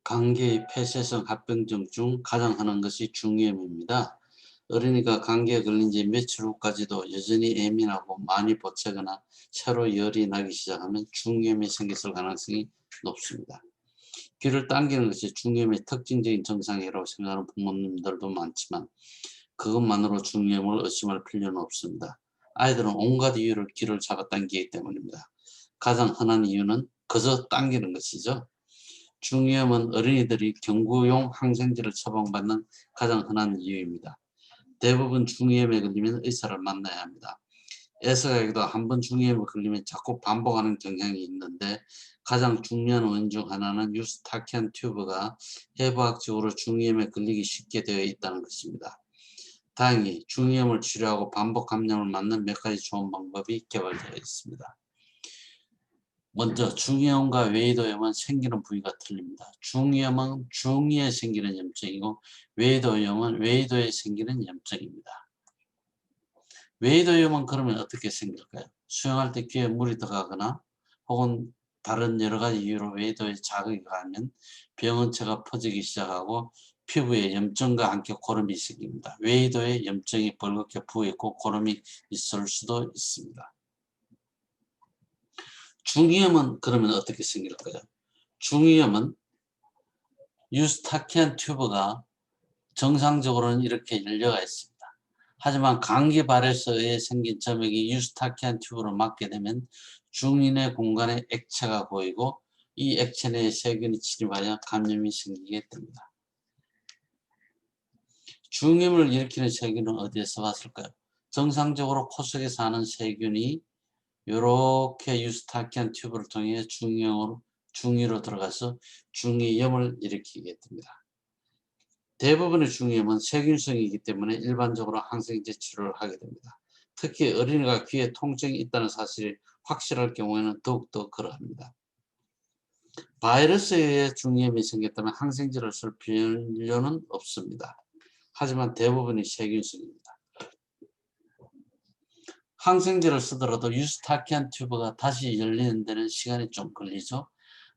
감기의 폐쇄성 합병증 중 가장 흔한 것이 중이염입니다. 어린이가 감기에 걸린 지 며칠 후까지도 여전히 예민하고 많이 보채거나 새로 열이 나기 시작하면 중이염이 생겼을 가능성이 높습니다. 귀를 당기는 것이 중이염의 특징적인 증상이라고 생각하는 부모님들도 많지만 그것만으로 중이염을 의심할 필요는 없습니다. 아이들은 온갖 이유로 귀를 잡아당기기 때문입니다. 가장 흔한 이유는 그저 당기는 것이죠. 중이염은 어린이들이 경구용 항생제를 처방받는 가장 흔한 이유입니다. 대부분 중이염에 걸리면 의사를 만나야 합니다. 애서가기도 한 번 중이염에 걸리면 자꾸 반복하는 경향이 있는데 가장 중요한 원인 중 하나는 유스타키안 튜브가 해부학적으로 중이염에 걸리기 쉽게 되어 있다는 것입니다. 다행히 중이염을 치료하고 반복 감염을 막는 몇 가지 좋은 방법이 개발되어 있습니다. 먼저 중이염과 외이도염은 생기는 부위가 틀립니다. 중이염은 중이에 생기는 염증이고 외이도염은 외이도에 생기는 염증입니다. 외이도염은 그러면 어떻게 생길까요? 수영할 때 귀에 물이 들어가거나 혹은 다른 여러 가지 이유로 외이도에 자극이 가면 병원체가 퍼지기 시작하고 피부에 염증과 함께 고름이 생깁니다. 외이도에 염증이 벌겋게 부어있고 고름이 있을 수도 있습니다. 중이염은 그러면 어떻게 생길까요? 중이염은 유스타키안 튜브가 정상적으로는 이렇게 열려가 있습니다. 하지만 감기 발열서에 생긴 점액이 유스타키안 튜브로 막게 되면 중인의 공간에 액체가 보이고 이 액체 내에 세균이 침입하여 감염이 생기게 됩니다. 중이염을 일으키는 세균은 어디에서 왔을까요? 정상적으로 코 속에 사는 세균이 이렇게 유스타키안 튜브를 통해 중이로 들어가서 중이염을 일으키게 됩니다. 대부분의 중이염은 세균성이기 때문에 일반적으로 항생제 치료를 하게 됩니다. 특히 어린이가 귀에 통증이 있다는 사실이 확실할 경우에는 더욱더 그러합니다. 바이러스에 의해 중이염이 생겼다면 항생제를 쓸 필요는 없습니다. 하지만 대부분이 세균성입니다. 항생제를 쓰더라도 유스타키안 튜브가 다시 열리는 데는 시간이 좀 걸리죠.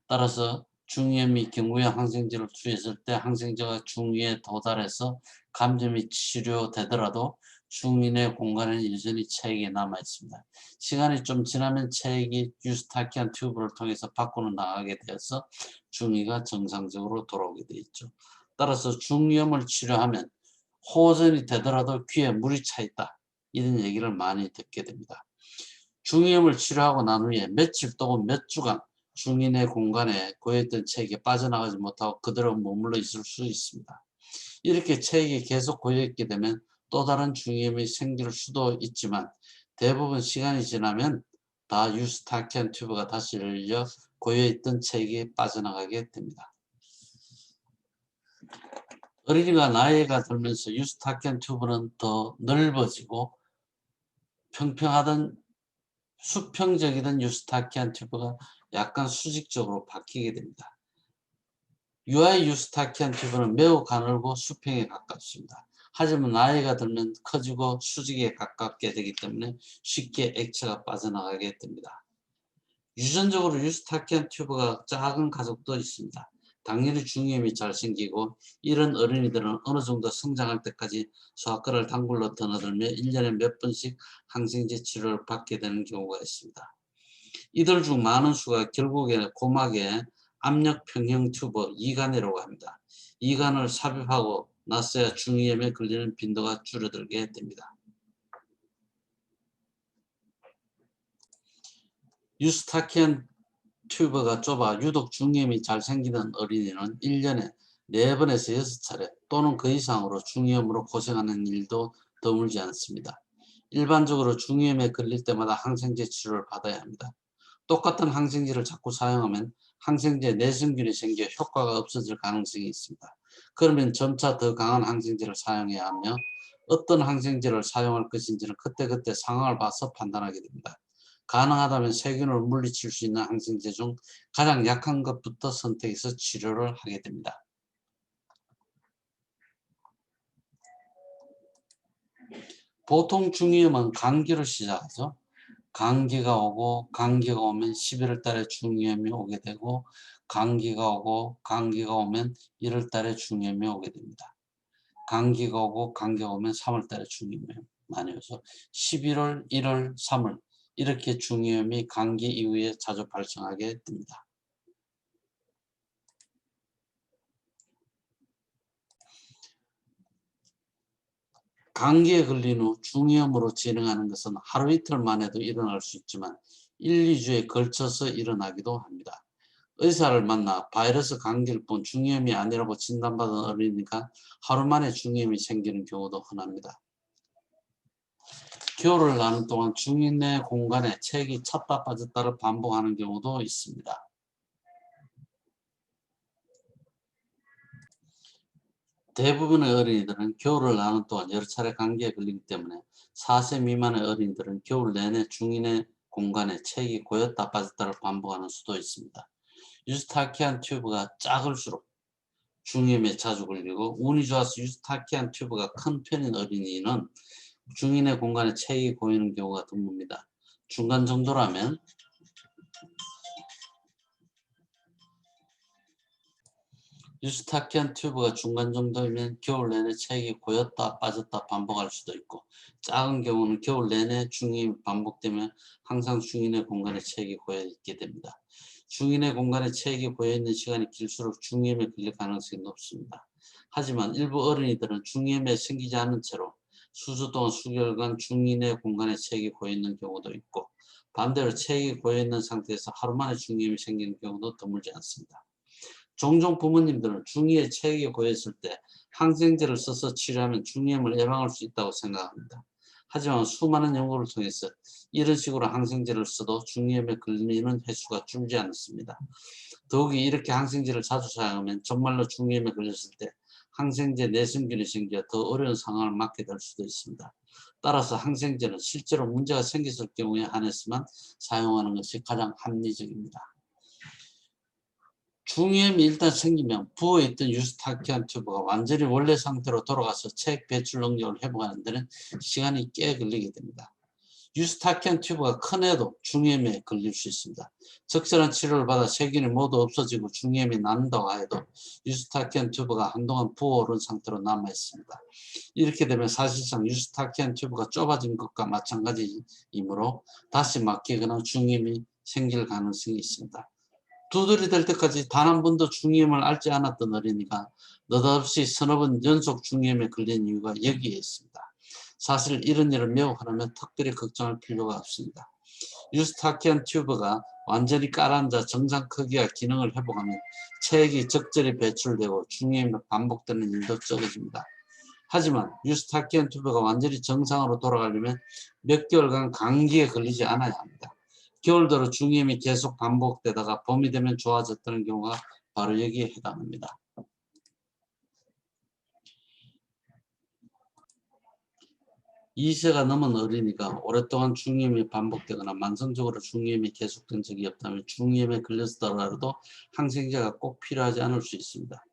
따라서 중이염이 경구용 항생제를 투여했을 때 항생제가 중위에 도달해서 감염이 치료되더라도 중인의 공간에는 여전히 체액이 남아 있습니다. 시간이 좀 지나면 체액이 유스타키안 튜브를 통해서 밖으로 나가게 되어서 중이가 정상적으로 돌아오게 되어 있죠. 따라서 중이염을 치료하면 호전이 되더라도 귀에 물이 차 있다, 이런 얘기를 많이 듣게 됩니다. 중이염을 치료하고 난 후에 며칠 또는 몇 주간 중인의 공간에 고여있던 체액이 빠져나가지 못하고 그대로 머물러 있을 수 있습니다. 이렇게 체액이 계속 고여있게 되면 또 다른 중이염이 생길 수도 있지만 대부분 시간이 지나면 다 유스타키안 튜브가 다시 열려 고여있던 체액이 빠져나가게 됩니다. 어린이가 나이가 들면서 유스타키안 튜브는 더 넓어지고 평평하던 수평적이던 유스타키안 튜브가 약간 수직적으로 바뀌게 됩니다. 유아의 유스타키안 튜브는 매우 가늘고 수평에 가깝습니다. 하지만 나이가 들면 커지고 수직에 가깝게 되기 때문에 쉽게 액체가 빠져나가게 됩니다. 유전적으로 유스타키안 튜브가 작은 가족도 있습니다. 당연히 중이염이 잘 생기고 이런 어린이들은 어느 정도 성장할 때까지 소아과를 단골로 드나들며 1년에 몇 번씩 항생제 치료를 받게 되는 경우가 있습니다. 이들 중 많은 수가 결국에 고막에 압력 평형 튜브 이간이라고 합니다. 이간을 삽입하고 나서야 중이염에 걸리는 빈도가 줄어들게 됩니다. 유스타키안 튜브가 좁아 유독 중이염이 잘 생기는 어린이는 1년에 4번에서 6차례 또는 그 이상으로 중이염으로 고생하는 일도 드물지 않습니다. 일반적으로 중이염에 걸릴 때마다 항생제 치료를 받아야 합니다. 똑같은 항생제를 자꾸 사용하면 항생제 내성균이 생겨 효과가 없어질 가능성이 있습니다. 그러면 점차 더 강한 항생제를 사용해야 하며 어떤 항생제를 사용할 것인지는 그때그때 상황을 봐서 판단하게 됩니다. 가능하다면 세균을 물리칠 수 있는 항생제 중 가장 약한 것부터 선택해서 치료를 하게 됩니다. 보통 중이염은 감기로 시작하죠. 감기가 오고 감기가 오면 11월 달에 중이염이 오게 되고 감기가 오고 감기가 오면 1월 달에 중염이 오게 됩니다. 감기가 오고 감기가 오면 3월 달에 중염이 많이 오서 11월, 1월, 3월 이렇게 중염이 감기 이후에 자주 발생하게 됩니다. 감기에 걸린 후 중염으로 진행하는 것은 하루 이틀만 해도 일어날 수 있지만 1, 2주에 걸쳐서 일어나기도 합니다. 의사를 만나 바이러스 감기를 본 중염이 아니라고 진단받은 어린이가 하루 만에 중염이 생기는 경우도 흔합니다. 겨울을 나는 동안 중이 내 공간에 책이 찼다 빠졌다를 반복하는 경우도 있습니다. 대부분의 어린이들은 겨울을 나는 동안 여러 차례 감기에 걸리기 때문에 4세 미만의 어린이들은 겨울 내내 중인의 공간에 책이 고였다 빠졌다를 반복하는 수도 있습니다. 유스타키안 튜브가 작을수록 중염에 자주 걸리고 운이 좋아서 유스타키안 튜브가 큰 편인 어린이는 중인의 공간에 책이 고이는 경우가 드뭅니다. 중간 정도라면 유스타키안 튜브가 중간 정도이면 겨울 내내 책이 고였다 빠졌다 반복할 수도 있고 작은 경우는 겨울 내내 중임이 반복되면 항상 중인의 공간에 책이 고여 있게 됩니다. 중인의 공간에 책이 고여 있는 시간이 길수록 중임에 걸릴 가능성이 높습니다. 하지만 일부 어린이들은 중임에 생기지 않은 채로 수주 동안 수개월간 중인의 공간에 책이 고여 있는 경우도 있고 반대로 책이 고여 있는 상태에서 하루 만에 중임이 생기는 경우도 드물지 않습니다. 종종 부모님들은 중이에 체액이 고였을 때 항생제를 써서 치료하면 중이염을 예방할 수 있다고 생각합니다. 하지만 수많은 연구를 통해서 이런 식으로 항생제를 써도 중이염에 걸리는 횟수가 줄지 않습니다. 더욱이 이렇게 항생제를 자주 사용하면 정말로 중이염에 걸렸을 때 항생제 내성균이 생겨 더 어려운 상황을 맞게 될 수도 있습니다. 따라서 항생제는 실제로 문제가 생겼을 경우에 한해서만 사용하는 것이 가장 합리적입니다. 중이염이 일단 생기면 부어있던 유스타키안 튜브가 완전히 원래 상태로 돌아가서 책 배출 능력을 회복하는 데는 시간이 꽤 걸리게 됩니다. 유스타키안 튜브가 큰 애도 중이염에 걸릴 수 있습니다. 적절한 치료를 받아 세균이 모두 없어지고 중이염이 낫는다고 해도 유스타키안 튜브가 한동안 부어오른 상태로 남아 있습니다. 이렇게 되면 사실상 유스타키안 튜브가 좁아진 것과 마찬가지이므로 다시 막히거나 중이염이 생길 가능성이 있습니다. 두들이 될 때까지 단 한 번도 중이염을 앓지 않았던 어린이가 느닷없이 서너 번 연속 중이염에 걸린 이유가 여기에 있습니다. 사실 이런 일을 매우 흔하면 특별히 걱정할 필요가 없습니다. 유스타키안 튜브가 완전히 가라앉아 정상 크기와 기능을 회복하면 체액이 적절히 배출되고 중이염이 반복되는 일도 적어집니다. 하지만 유스타키안 튜브가 완전히 정상으로 돌아가려면 몇 개월간 감기에 걸리지 않아야 합니다. 겨울 들어 중이염이 계속 반복되다가 봄이 되면 좋아졌다는 경우가 바로 여기에 해당합니다. 2세가 넘은 어린이가 오랫동안 중이염이 반복되거나 만성적으로 중이염이 계속된 적이 없다면 중이염에 걸렸더라도 항생제가 꼭 필요하지 않을 수 있습니다.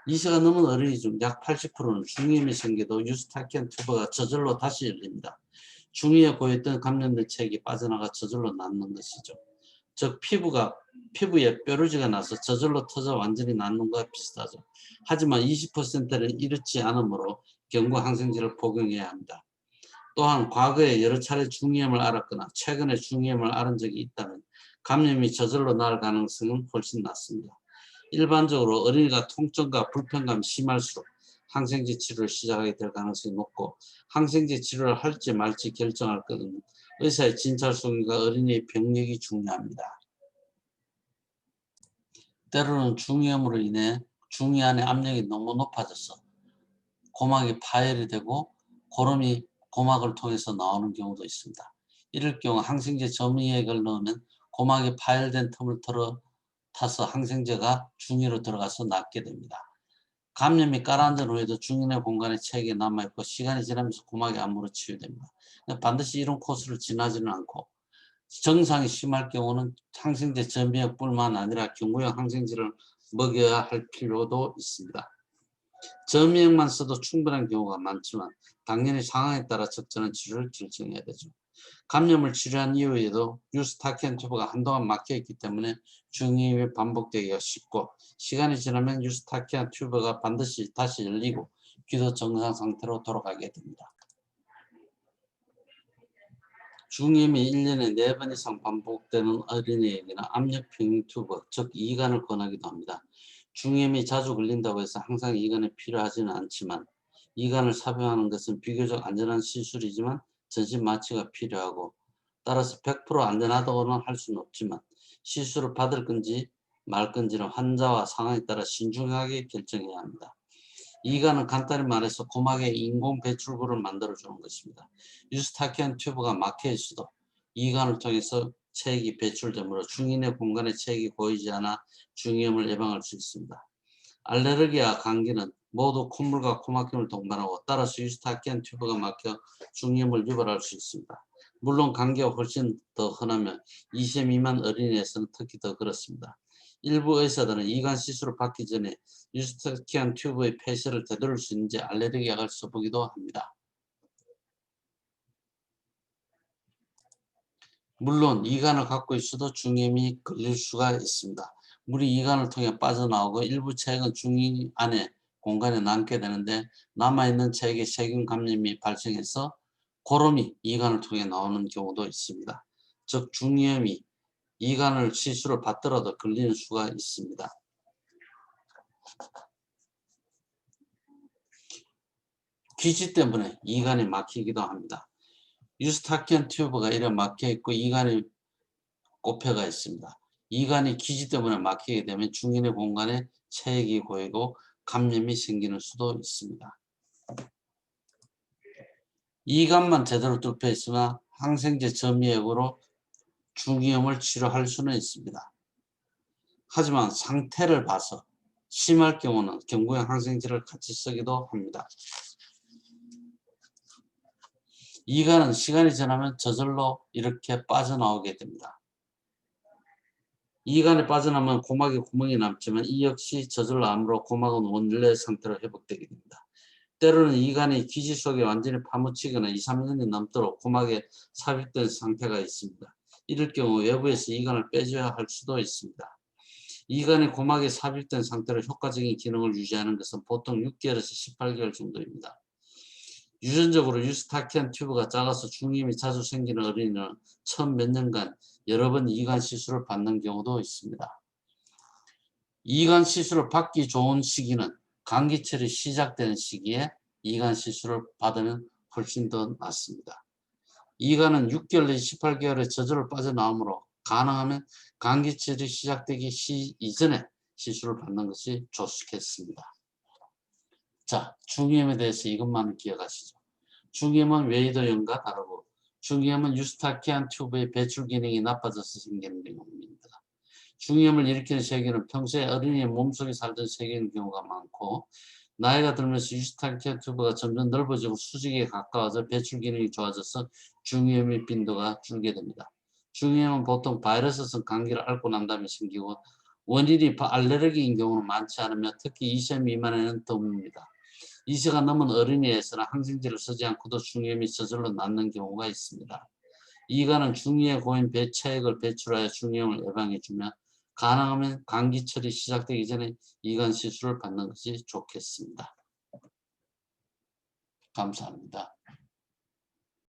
2세가 넘은 어린이 중 약 80%는 중이염이 생겨도 유스타키안 튜브가 저절로 다시 열립니다. 중이에 고였던 감염된 체액이 빠져나가 저절로 낫는 것이죠. 즉 피부에 뾰루지가 나서 저절로 터져 완전히 낫는 것과 비슷하죠. 하지만 20%는 이렇지 않으므로 경구 항생제를 복용해야 합니다. 또한 과거에 여러 차례 중이염을 앓았거나 최근에 중이염을 앓은 적이 있다면 감염이 저절로 나을 가능성은 훨씬 낮습니다. 일반적으로 어린이가 통증과 불편감이 심할수록 항생제 치료를 시작하게 될 가능성이 높고 항생제 치료를 할지 말지 결정할 것은 의사의 진찰 속인과 어린이의 병력이 중요합니다. 때로는 중이염으로 인해 중이 안의 압력이 너무 높아져서 고막이 파열이 되고 고름이 고막을 통해서 나오는 경우도 있습니다. 이럴 경우 항생제 점유액을 넣으면 고막이 파열된 틈을 타서 항생제가 중위로 들어가서 낫게 됩니다. 감염이 가라앉은 후에도 중인의 공간에 체액이 남아있고 시간이 지나면서 고막이 암으로 치유됩니다. 반드시 이런 코스를 지나지는 않고 증상이 심할 경우는 항생제 점유액뿐만 아니라 경구용 항생제를 먹여야 할 필요도 있습니다. 점유액만 써도 충분한 경우가 많지만 당연히 상황에 따라 적절한 치료를 결정해야 되죠. 감염을 치료한 이후에도 유스타키안 튜브가 한동안 막혀있기 때문에 중이염이 반복되기가 쉽고 시간이 지나면 유스타키안 튜브가 반드시 다시 열리고 귀도 정상 상태로 돌아가게 됩니다. 중이염이 1년에 4번 이상 반복되는 어린이에게는 압력 평형 튜브, 즉 이관을 권하기도 합니다. 중이염이 자주 걸린다고 해서 항상 이관이 필요하지는 않지만 이관을 삽입하는 것은 비교적 안전한 시술이지만 전신 마취가 필요하고 따라서 100% 안전하다고는 할 수는 없지만 시술을 받을 건지 말 건지는 환자와 상황에 따라 신중하게 결정해야 합니다. 이관은 간단히 말해서 고막에 인공 배출구를 만들어주는 것입니다. 유스타키안 튜브가 막혀 있어도 이관을 통해서 체액이 배출되므로 중인의 공간에 체액이 고이지 않아 중이염을 예방할 수 있습니다. 알레르기와 감기는 모두 콧물과 코막힘을 동반하고 따라서 유스타키안 튜브가 막혀 중이염을 유발할 수 있습니다. 물론 감기가 훨씬 더 흔하며 20세 미만 어린이에서는 특히 더 그렇습니다. 일부 의사들은 이관 시술을 받기 전에 유스타키안 튜브의 폐쇄를 되돌릴 수 있는지 알레르기 약을 써보기도 합니다. 물론 이관을 갖고 있어도 중이염이 걸릴 수가 있습니다. 물이 이관을 통해 빠져나오고 일부 체액은 중이 안에 공간에 남게 되는데 남아있는 체액에 세균 감염이 발생해서 고름이 이관을 통해 나오는 경우도 있습니다. 즉 중이염이 이관을 시술을 받더라도 걸리는 수가 있습니다. 기지 때문에 이관이 막히기도 합니다. 유스타키안 튜브가 이래 막혀 있고 이관이 꼽혀가 있습니다. 이관이 기지 때문에 막히게 되면 중인의 공간에 체액이 고이고 감염이 생기는 수도 있습니다. 이관만 제대로 뚫혀 있으나 항생제 점유액으로 중이염을 치료할 수는 있습니다. 하지만 상태를 봐서 심할 경우는 경구용 항생제를 같이 쓰기도 합니다. 이관은 시간이 지나면 저절로 이렇게 빠져나오게 됩니다. 이관에 빠져나오면 고막에 구멍이 남지만 이 역시 저절로 암으로 고막은 원래 상태로 회복되게 됩니다. 때로는 이관이 기지 속에 완전히 파묻히거나 2, 3년이 넘도록 고막에 삽입된 상태가 있습니다. 이럴 경우 외부에서 이관을 빼줘야 할 수도 있습니다. 이관이 고막에 삽입된 상태로 효과적인 기능을 유지하는 것은 보통 6개월에서 18개월 정도입니다. 유전적으로 유스타키안 튜브가 작아서 중이염이 자주 생기는 어린이는 처음 몇 년간 여러 번 이관 시술을 받는 경우도 있습니다. 이관 시술을 받기 좋은 시기는 감기철이 시작되는 시기에 이관 시술을 받으면 훨씬 더 낫습니다. 이관은 6개월 내지 18개월에 저절로 빠져나오므로 가능하면 감기철이 시작되기 이전에 시술을 받는 것이 좋겠습니다. 자, 중이염에 대해서 이것만 기억하시죠. 중이염은 웨이더염과 다르고 중이염은 유스타키안 튜브의 배출 기능이 나빠져서 생기는 경우입니다. 중이염을 일으키는 세균은 평소에 어린이의 몸속에 살던 세균인 경우가 많고 나이가 들면서 유스타키안 튜브가 점점 넓어지고 수직에 가까워져 배출 기능이 좋아져서 중이염의 빈도가 줄게 됩니다. 중이염은 보통 바이러스성 감기를 앓고 난 다음에 생기고 원인이 알레르기인 경우는 많지 않으며 특히 2세 미만에는 드뭅니다. 2세가 넘은 어린이에서는 항생제를 쓰지 않고도 중이염이 저절로 낫는 경우가 있습니다. 이관은 중이에 고인 체액을 배출하여 중이염을 예방해주며 가능하면 감기철이 시작되기 전에 이관 시술을 받는 것이 좋겠습니다. 감사합니다.